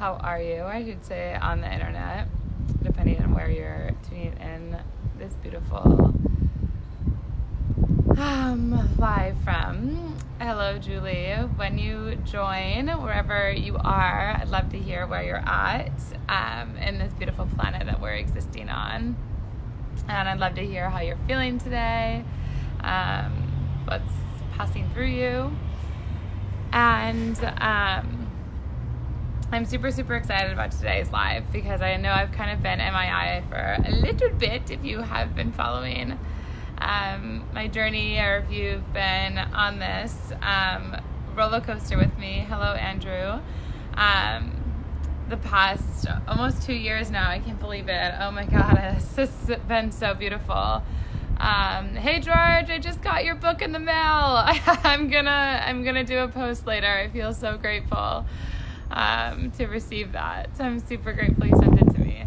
how are you? I should say on the internet, depending on where you're tuning in this beautiful live from. Hello, Julie. When you join, wherever you are, I'd love to hear where you're at in this beautiful planet that we're existing on. And I'd love to hear how you're feeling today, what's passing through you. And I'm super, super excited about today's live because I know I've kind of been MIA for a little bit if you have been following my journey or if you've been on this roller coaster with me. Hello, Andrew. The past almost 2 years now. I can't believe it. Oh my God, this has been so beautiful. Hey George, I just got your book in the mail. I'm gonna do a post later. I feel so grateful to receive that. So I'm super grateful you sent it to me.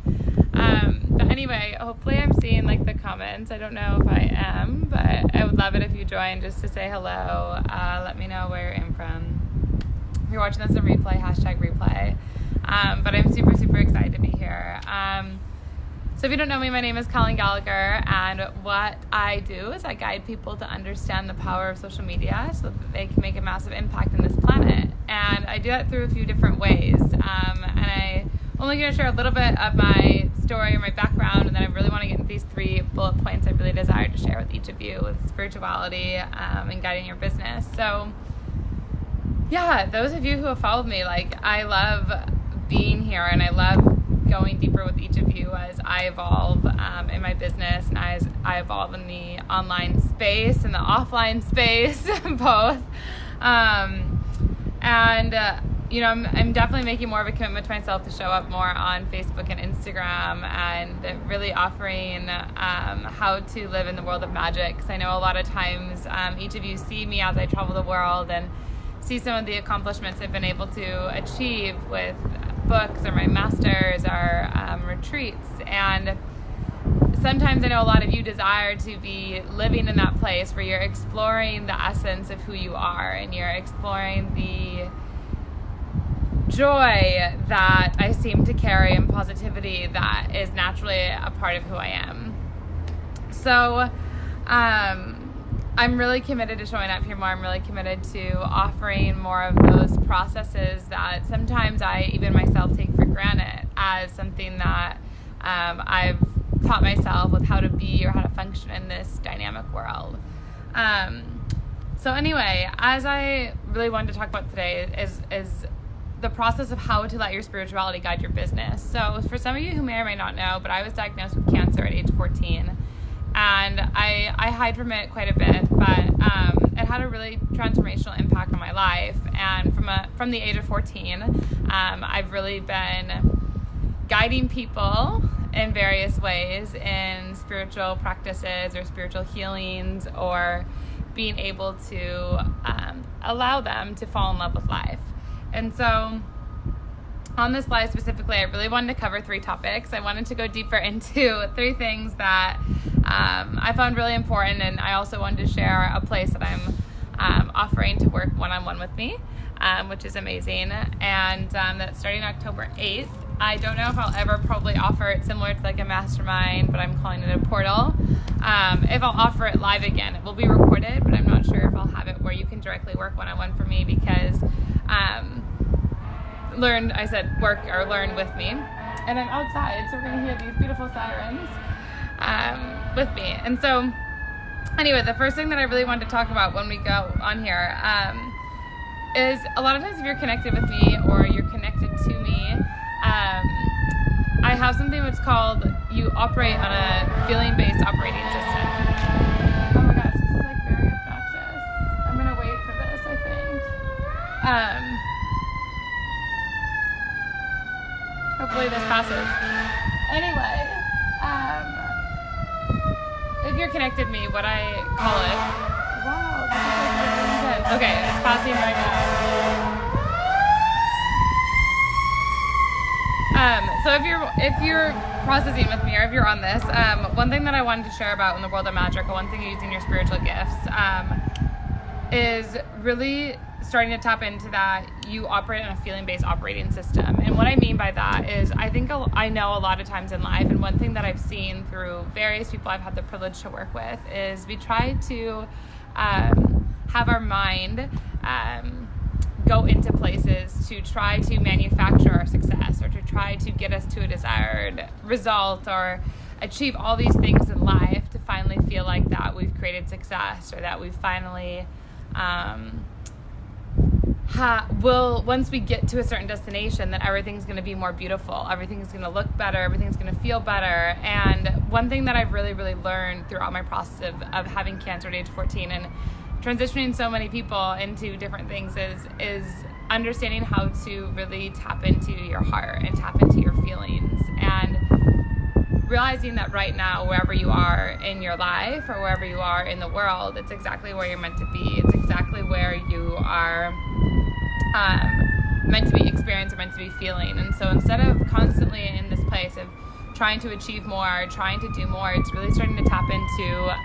But anyway, hopefully I'm seeing like the comments. I don't know if I am, but I would love it if you join just to say hello. Let me know where you're in from. If you're watching this on replay, #replay. But I'm super, super excited to be here. So if you don't know me, my name is Colleen Gallagher, and what I do is I guide people to understand the power of social media so that they can make a massive impact on this planet. And I do that through a few different ways. And I'm only going to share a little bit of my story or my background, and then I really want to get into these 3 bullet points I really desire to share with each of you with spirituality and guiding your business. So yeah, those of you who have followed me, like, I love being here and I love going deeper with each of you as I evolve in my business and as I evolve in the online space and the offline space, both. You know, I'm definitely making more of a commitment to myself to show up more on Facebook and Instagram and really offering how to live in the world of magic. Because I know a lot of times each of you see me as I travel the world and see some of the accomplishments I've been able to achieve with books or my masters or retreats. And sometimes I know a lot of you desire to be living in that place where you're exploring the essence of who you are and you're exploring the joy that I seem to carry and positivity that is naturally a part of who I am. So I'm really committed to showing up here more. I'm really committed to offering more of those processes that sometimes I even myself take for granted as something that I've taught myself with how to be or how to function in this dynamic world. So anyway, as I really wanted to talk about today is the process of how to let your spirituality guide your business. So for some of you who may or may not know, but I was diagnosed with cancer at age 14. And I hide from it quite a bit, but it had a really transformational impact on my life. And from the age of 14, I've really been guiding people in various ways in spiritual practices or spiritual healings or being able to allow them to fall in love with life. And so on this live specifically, I really wanted to cover 3 topics. I wanted to go deeper into 3 things that I found really important, and I also wanted to share a place that I'm offering to work one-on-one with me, which is amazing, and that's starting October 8th. I don't know if I'll ever probably offer it similar to like a mastermind, but I'm calling it a portal. If I'll offer it live again, it will be recorded, but I'm not sure if I'll have it where you can directly work one-on-one for me because learn with me. And I'm outside, so we're going to hear these beautiful sirens with me. And so, anyway, the first thing that I really wanted to talk about when we go on here is a lot of times if you're connected with me or you're connected to me, I have something that's called you operate on a feeling-based operating system. Oh my gosh, this is like very obnoxious. I'm going to wait for this, I think. Hopefully this passes. Anyway, if you're connected to me, what I call it. Wow, this is like really intense. Okay, it's passing right now. So if you're processing with me or if you're on this, one thing that I wanted to share about in the world of magic, or one thing using your spiritual gifts, is really starting to tap into that, you operate on a feeling-based operating system. And what I mean by that is I know a lot of times in life, and one thing that I've seen through various people I've had the privilege to work with is we try to have our mind go into places to try to manufacture our success, or to try to get us to a desired result, or achieve all these things in life to finally feel like that we've created success, or that we've finally once we get to a certain destination, then everything's going to be more beautiful, everything's going to look better, everything's going to feel better. And one thing that I've really, really learned throughout my process of having cancer at age 14 and transitioning so many people into different things is understanding how to really tap into your heart and tap into your feelings, and realizing that right now, wherever you are in your life or wherever you are in the world, it's exactly where you're meant to be. It's exactly where you are meant to be experiencing, meant to be feeling. And so instead of constantly in this place of trying to achieve more, trying to do more, it's really starting to tap into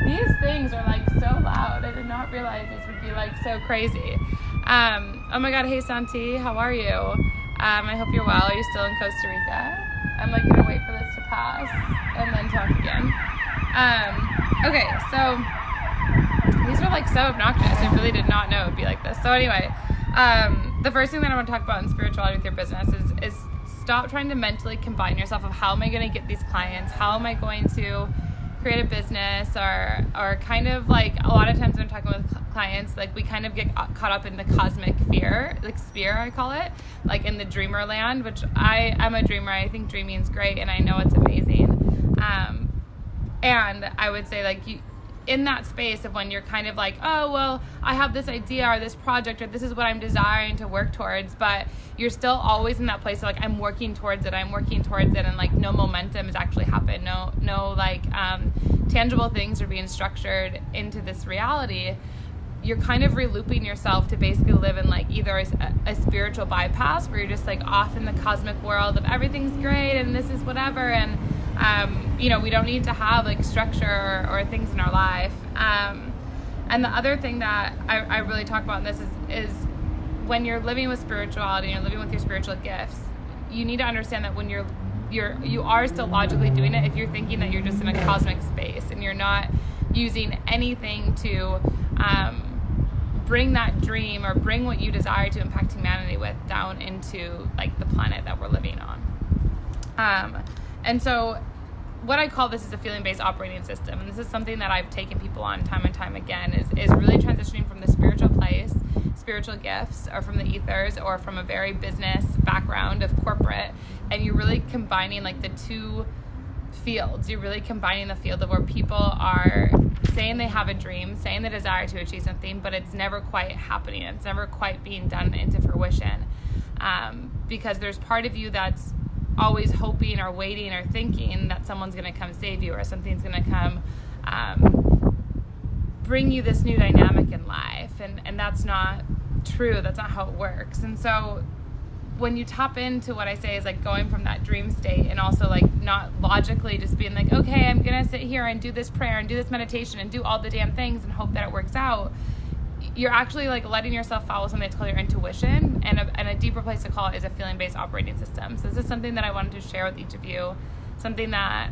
these things are like so loud. I did not realize this would be like so crazy. Oh my God, hey Santi, how are you? I hope you're well. Are you still in Costa Rica? I'm like gonna wait for this to pass and then talk again. Okay, so these are like so obnoxious. I really did not know it would be like this. So anyway, the first thing that I want to talk about in spirituality with your business is stop trying to mentally combine yourself of how am I going to get these clients? How am I going to create a business? Or kind of like a lot of times when I'm talking with clients, like we kind of get caught up in the cosmic sphere, I call it, like in the dreamer land, which I'm a dreamer. I think dreaming is great and I know it's amazing. And I would say like in that space of when you're kind of like, oh, well, I have this idea or this project or this is what I'm desiring to work towards, but you're still always in that place of like, I'm working towards it, and like no momentum has actually happened. No like tangible things are being structured into this reality. You're kind of re-looping yourself to basically live in like either a spiritual bypass where you're just like off in the cosmic world of everything's great and this is whatever, and we don't need to have like structure or things in our life. And the other thing that I really talk about in this is when you're living with spirituality and you're living with your spiritual gifts, you need to understand that when you are still logically doing it if you're thinking that you're just in a cosmic space and you're not using anything to bring that dream or bring what you desire to impact humanity with down into like the planet that we're living on. And so what I call this is a feeling-based operating system. And this is something that I've taken people on time and time again is really transitioning from the spiritual place, spiritual gifts, or from the ethers, or from a very business background of corporate. And you're really combining like the two fields. You're really combining the field of where people are saying they have a dream, saying they desire to achieve something, but it's never quite happening. It's never quite being done into fruition. Because there's part of you that's always hoping or waiting or thinking that someone's going to come save you or something's going to come bring you this new dynamic in life. And that's not true. That's not how it works. And so when you tap into what I say is like going from that dream state and also like not logically just being like, okay, I'm going to sit here and do this prayer and do this meditation and do all the damn things and hope that it works out, you're actually like letting yourself follow something that's called your intuition, and a deeper place to call it is a feeling-based operating system. So this is something that I wanted to share with each of you, something that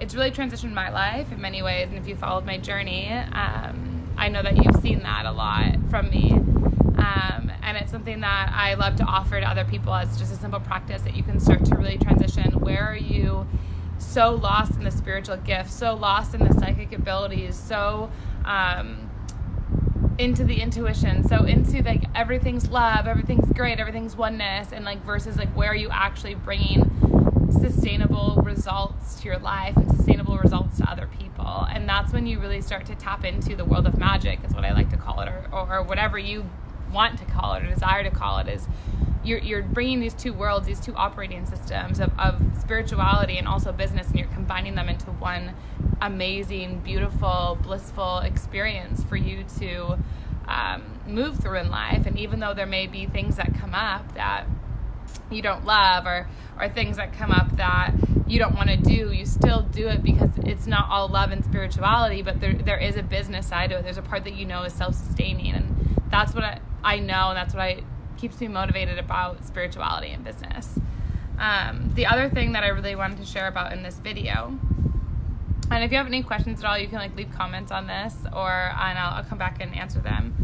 it's really transitioned my life in many ways, and if you followed my journey, I know that you've seen that a lot from me, and it's something that I love to offer to other people as just a simple practice that you can start to really transition. Where are you so lost in the spiritual gifts, so lost in the psychic abilities, so into the intuition, so into like everything's love, everything's great, everything's oneness, and like versus like where are you actually bringing sustainable results to your life and sustainable results to other people. And that's when you really start to tap into the world of magic, is what I like to call it, or whatever you want to call it or desire to call it. Is you're bringing these two worlds, these two operating systems of spirituality and also business, and you're combining them into one amazing, beautiful, blissful experience for you to move through in life. And even though there may be things that come up that you don't love, or things that come up that you don't want to do, you still do it because it's not all love and spirituality, but there is a business side to it. There's a part that you know is self-sustaining, and that's what I know, and that's what keeps me motivated about spirituality and business. The other thing that I really wanted to share about in this video, and if you have any questions at all, you can leave comments on this, and I'll come back and answer them.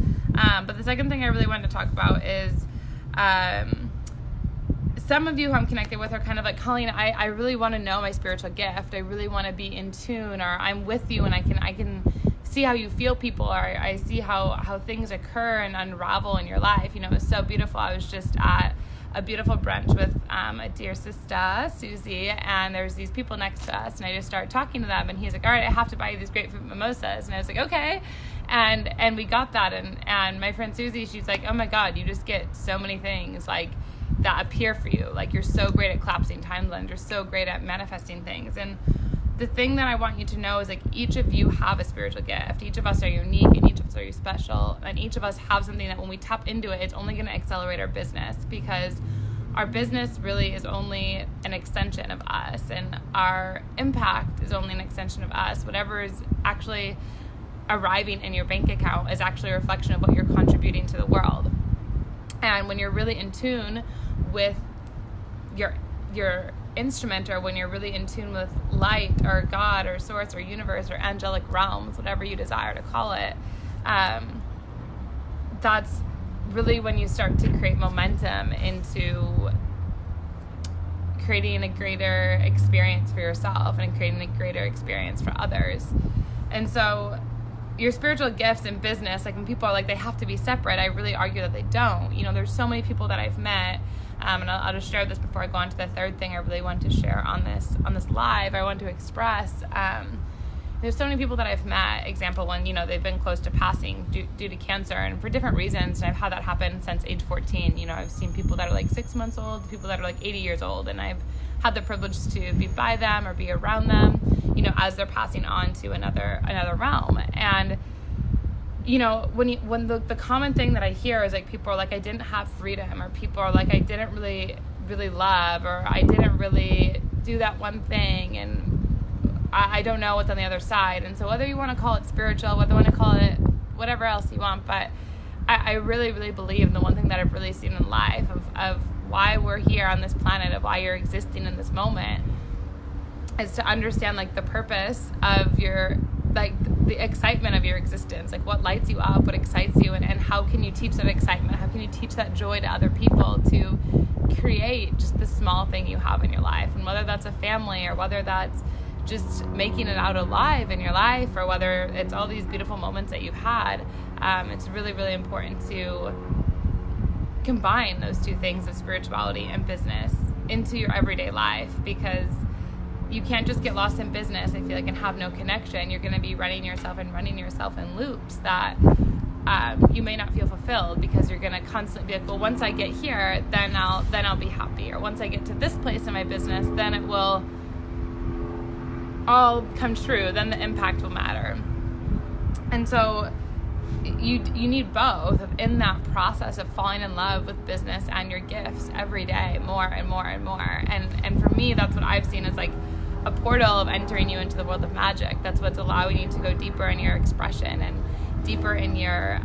But the second thing I really wanted to talk about is some of you who I'm connected with are kind of like, Colleen, I really want to know my spiritual gift. I really want to be in tune, or I'm with you and I can see how you feel people, or I see how things occur and unravel in your life. It was so beautiful. I was just at a beautiful brunch with a dear sister, Susie, and there's these people next to us, and I just started talking to them, and he's like, all right, I have to buy you these grapefruit mimosas. And I was like, okay. And we got that, and my friend Susie, she's like, oh my God, you just get so many things that appear for you. You're so great at collapsing timelines. You're so great at manifesting things. And the thing that I want you to know is each of you have a spiritual gift. Each of us are unique, and each of us are special, and each of us have something that when we tap into it, it's only going to accelerate our business, because our business really is only an extension of us, and our impact is only an extension of us. Whatever is actually arriving in your bank account is actually a reflection of what you're contributing to the world. And when you're really in tune with your instrument, or when you're really in tune with light or God or source or universe or angelic realms, whatever you desire to call it, that's really when you start to create momentum into creating a greater experience for yourself and creating a greater experience for others. And so your spiritual gifts in business, when people are like, they have to be separate, I really argue that they don't. There's so many people that I've met, and I'll just share this before I go on to the third thing I really want to share on this live. I want to express, there's so many people that I've met, example, when, they've been close to passing due to cancer, and for different reasons, and I've had that happen since age 14. I've seen people that are 6 months old, people that are 80 years old, and I've had the privilege to be by them or be around them, as they're passing on to another realm. And when the common thing that I hear is people are like, I didn't have freedom, or people are like, I didn't really love, or I didn't really do that one thing, and I don't know what's on the other side. And so whether you want to call it spiritual, whether you want to call it whatever else you want, but I really, really believe the one thing that I've really seen in life of why we're here on this planet, of why you're existing in this moment, is to understand the purpose of your the excitement of your existence, what lights you up, what excites you, and how can you teach that excitement, how can you teach that joy to other people, to create just the small thing you have in your life. And whether that's a family, or whether that's just making it out alive in your life, or whether it's all these beautiful moments that you've had, it's really, really important to combine those two things of spirituality and business into your everyday life, because you can't just get lost in business, I feel and have no connection. You're going to be running yourself in loops that you may not feel fulfilled, because you're going to constantly be like, well, once I get here, then I'll be happy, or once I get to this place in my business, then it will all come true, then the impact will matter. And so you need both in that process of falling in love with business and your gifts every day, more and more and more. And for me, that's what I've seen as a portal of entering you into the world of magic. That's what's allowing you to go deeper in your expression and deeper in your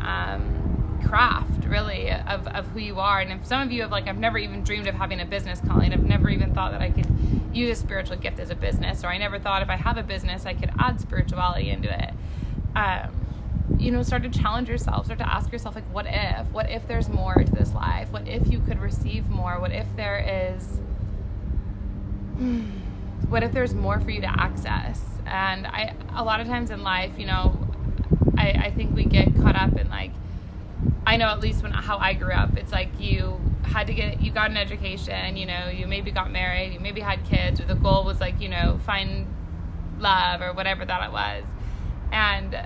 craft, really, of who you are. And if some of you have I've never even dreamed of having a business, Colleen, I've never even thought that I could use a spiritual gift as a business, or I never thought if I have a business I could add spirituality into it. Start to challenge yourself, start to ask yourself, what if there's more to this life? What if you could receive more? What if there's more for you to access? And a lot of times in life, I think we get caught up in I know at least how I grew up, it's you got an education, you maybe got married, you maybe had kids, or the goal was find love, or whatever that it was. And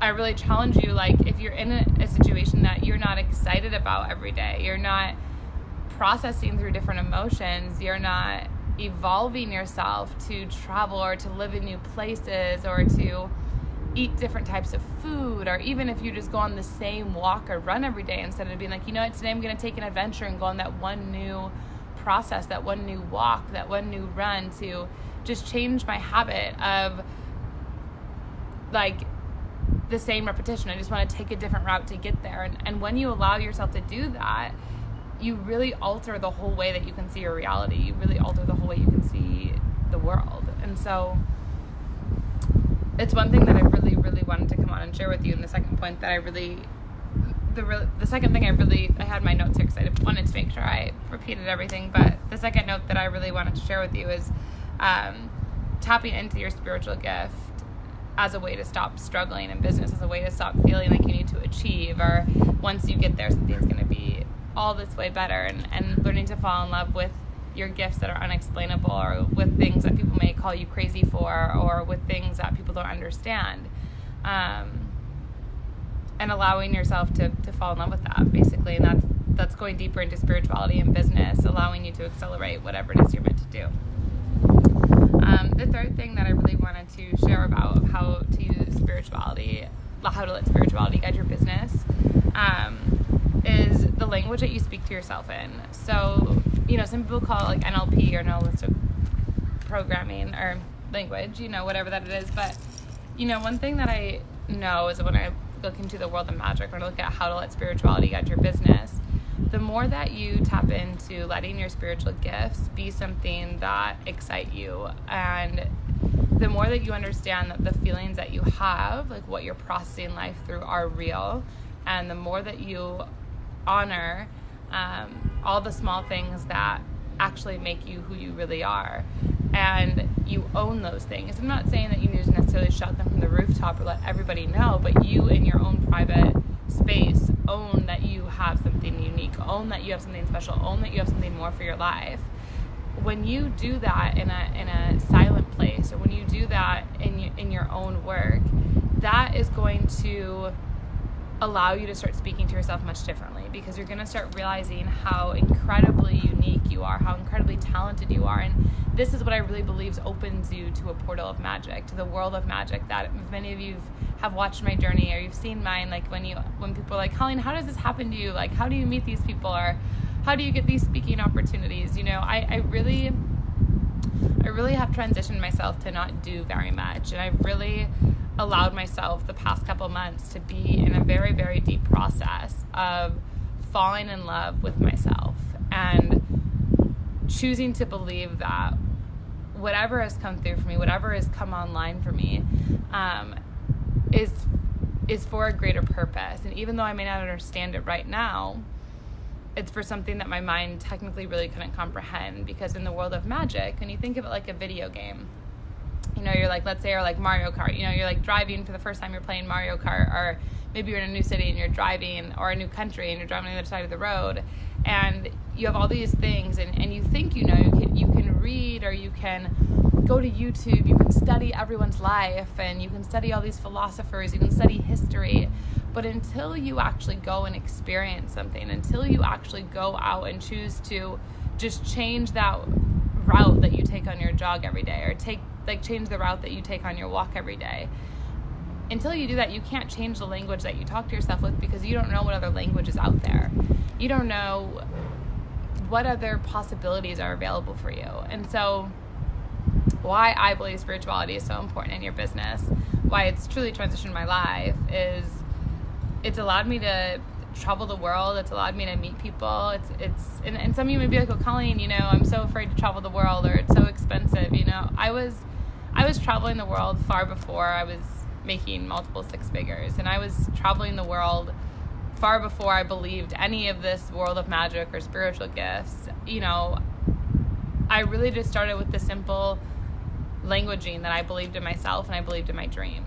I really challenge you, if you're in a situation that you're not excited about every day, you're not processing through different emotions, you're not evolving yourself to travel or to live in new places or to eat different types of food, or even if you just go on the same walk or run every day instead of being today I'm going to take an adventure and go on that one new process, that one new walk, that one new run to just change my habit of like the same repetition. I just want to take a different route to get there. And when you allow yourself to do that, you really alter the whole way that you can see your reality. You really alter the whole way you can see the world. And so it's one thing that I really, really wanted to come on and share with you. And the second point that the second thing I had my notes here because I wanted to make sure I repeated everything. But the second note that I really wanted to share with you is tapping into your spiritual gift as a way to stop struggling in business, as a way to stop feeling like you need to achieve, or once you get there, something's going to be all this way better, and learning to fall in love with your gifts that are unexplainable, or with things that people may call you crazy for, or with things that people don't understand, and allowing yourself to fall in love with that, basically. And that's going deeper into spirituality and business, allowing you to accelerate whatever it is you're meant to do. The third thing that I really wanted to share about how to use spirituality, how to let spirituality guide your business, is the language that you speak to yourself in. So, some people call it like NLP, or neuro linguistic programming, or language, whatever that it is. But, one thing that I know is that when I look into the world of magic, when I look at how to let spirituality guide your business, the more that you tap into letting your spiritual gifts be something that excite you, and the more that you understand that the feelings that you have, like what you're processing life through, are real, and the more that you honor all the small things that actually make you who you really are, and you own those things. I'm not saying that you need to necessarily shout them from the rooftop or let everybody know, but you in your own private space own that you have something unique, own that you have something special, own that you have something more for your life. When you do that in a silent place, or when you do that in your own work, that is going to allow you to start speaking to yourself much differently, because you're going to start realizing how incredibly unique you are, how incredibly talented you are. And this is what I really believe opens you to a portal of magic, to the world of magic that many of you have watched my journey, or you've seen mine. Like when people are like, Colleen, how does this happen to you? Like, how do you meet these people? Or how do you get these speaking opportunities? I really have transitioned myself to not do very much. And I've really allowed myself the past couple months to be in a very, very deep process of falling in love with myself, and choosing to believe that whatever has come through for me, whatever has come online for me, is for a greater purpose. And even though I may not understand it right now, it's for something that my mind technically really couldn't comprehend. Because in the world of magic, when you think of it like a video game, you're like, let's say, or like Mario Kart, you're like driving for the first time, you're playing Mario Kart, or maybe you're in a new city and you're driving, or a new country and you're driving on the other side of the road, and you have all these things, and you think you can read, or you can go to YouTube, you can study everyone's life, and you can study all these philosophers, you can study history, but until you actually go and experience something, until you actually go out and choose to just change that route that you take on your jog every day, or change the route that you take on your walk every day, until you do that, you can't change the language that you talk to yourself with, because you don't know what other language is out there. You don't know what other possibilities are available for you. And so why I believe spirituality is so important in your business, why it's truly transitioned my life, is it's allowed me to travel the world. It's allowed me to meet people. And some of you may be like, well, Colleen, I'm so afraid to travel the world, or it's so expensive. I was traveling the world far before I was making multiple six figures, and I was traveling the world far before I believed any of this world of magic or spiritual gifts. I really just started with the simple languaging that I believed in myself and I believed in my dream.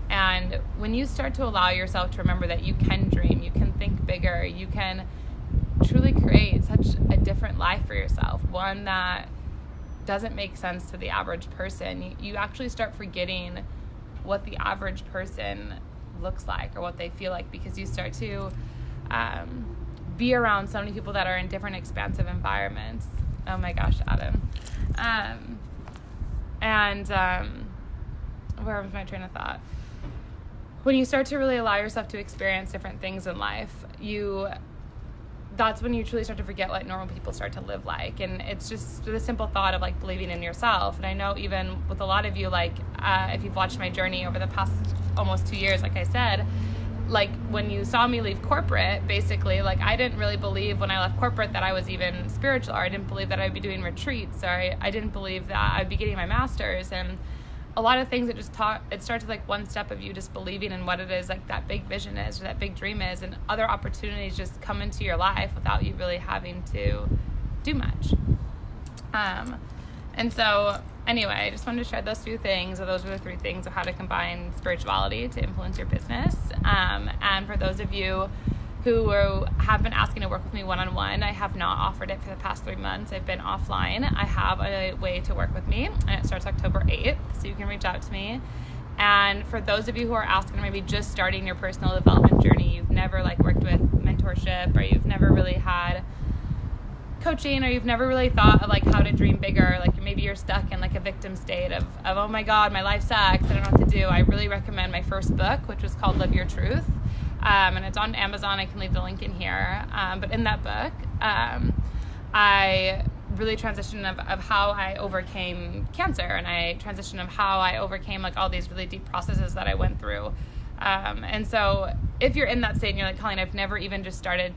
And when you start to allow yourself to remember that you can dream, you can think bigger, you can truly create such a different life for yourself, one that doesn't make sense to the average person, you actually start forgetting what the average person looks like or what they feel like, because you start to be around so many people that are in different expansive environments. Oh my gosh, Adam. Where was my train of thought? When you start to really allow yourself to experience different things in life, that's when you truly start to forget what normal people start to live like. And it's just the simple thought of like believing in yourself. And I know even with a lot of you, like if you've watched my journey over the past almost 2 years, like I said, like when you saw me leave corporate, basically, like I didn't really believe when I left corporate that I was even spiritual, or I didn't believe that I'd be doing retreats, or I didn't believe that I'd be getting my master's. And a lot of things it starts with like one step of you just believing in what it is, like that big vision is, or that big dream is, and other opportunities just come into your life without you really having to do much. And so anyway, I just wanted to share those few things, or those are the 3 things of how to combine spirituality to influence your business. And for those of you who have been asking to work with me one-on-one, I have not offered it for the past 3 months. I've been offline. I have a way to work with me, and it starts October 8th, so you can reach out to me. And for those of you who are asking, maybe just starting your personal development journey, you've never like worked with mentorship, or you've never really had coaching, or you've never really thought of like how to dream bigger, like maybe you're stuck in like a victim state of oh my god, my life sucks, I don't know what to do, I really recommend my first book, which was called Live Your Truth. And it's on Amazon. I can leave the link in here. But in that book, I really transitioned of how I overcame cancer, and I transitioned of how I overcame like all these really deep processes that I went through. And so if you're in that state and you're like, Colleen, I've never even just started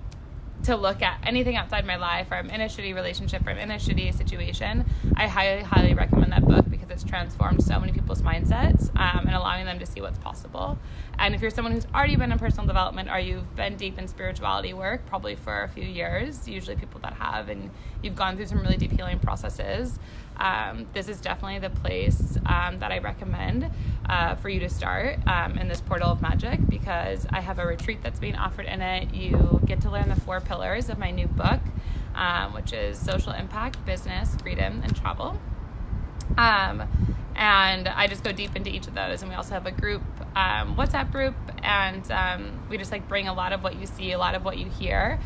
to look at anything outside my life, or I'm in a shitty relationship, or I'm in a shitty situation, I highly, highly recommend that book, because it's transformed so many people's mindsets, and allowing them to see what's possible. And if you're someone who's already been in personal development, or you've been deep in spirituality work, probably for a few years, usually people that have, and you've gone through some really deep healing processes, this is definitely the place that I recommend for you to start in this portal of magic, because I have a retreat that's being offered in it. You get to learn the 4 pillars of my new book, which is social impact, business, freedom, and travel. And I just go deep into each of those. And we also have a group, WhatsApp group, and we just like bring a lot of what you see, a lot of what you hear,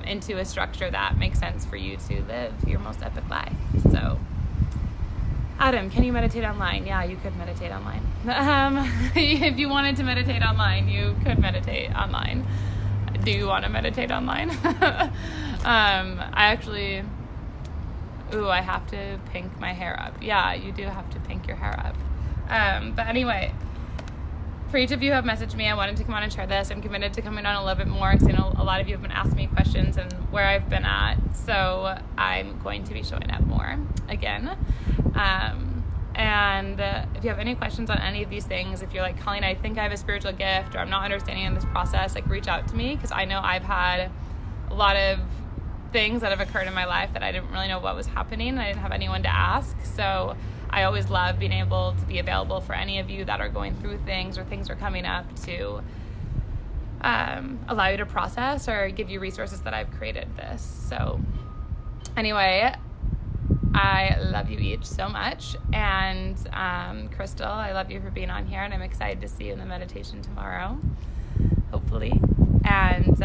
into a structure that makes sense for you to live your most epic life. So, Adam, can you meditate online? Yeah, you could meditate online. If you wanted to meditate online, you could meditate online. Do you want to meditate online? I have to pink my hair up. Yeah, you do have to pink your hair up. But anyway, for each of you who have messaged me, I wanted to come on and share this. I'm committed to coming on a little bit more, because I know a lot of you have been asking me questions and where I've been at. So I'm going to be showing up more again. And if you have any questions on any of these things, if you're like, Colleen, I think I have a spiritual gift, or I'm not understanding this process, like reach out to me, because I know I've had a lot of things that have occurred in my life that I didn't really know what was happening. I didn't have anyone to ask. So I always love being able to be available for any of you that are going through things, or things are coming up, to allow you to process or give you resources that I've created this. So anyway, I love you each so much. And Crystal, I love you for being on here, and I'm excited to see you in the meditation tomorrow, hopefully. And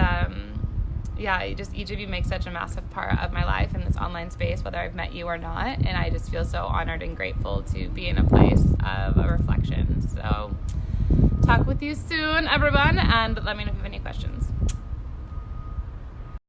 each of you make such a massive part of my life in this online space, whether I've met you or not. And I just feel so honored and grateful to be in a place of a reflection. So talk with you soon, everyone, and let me know if you have any questions.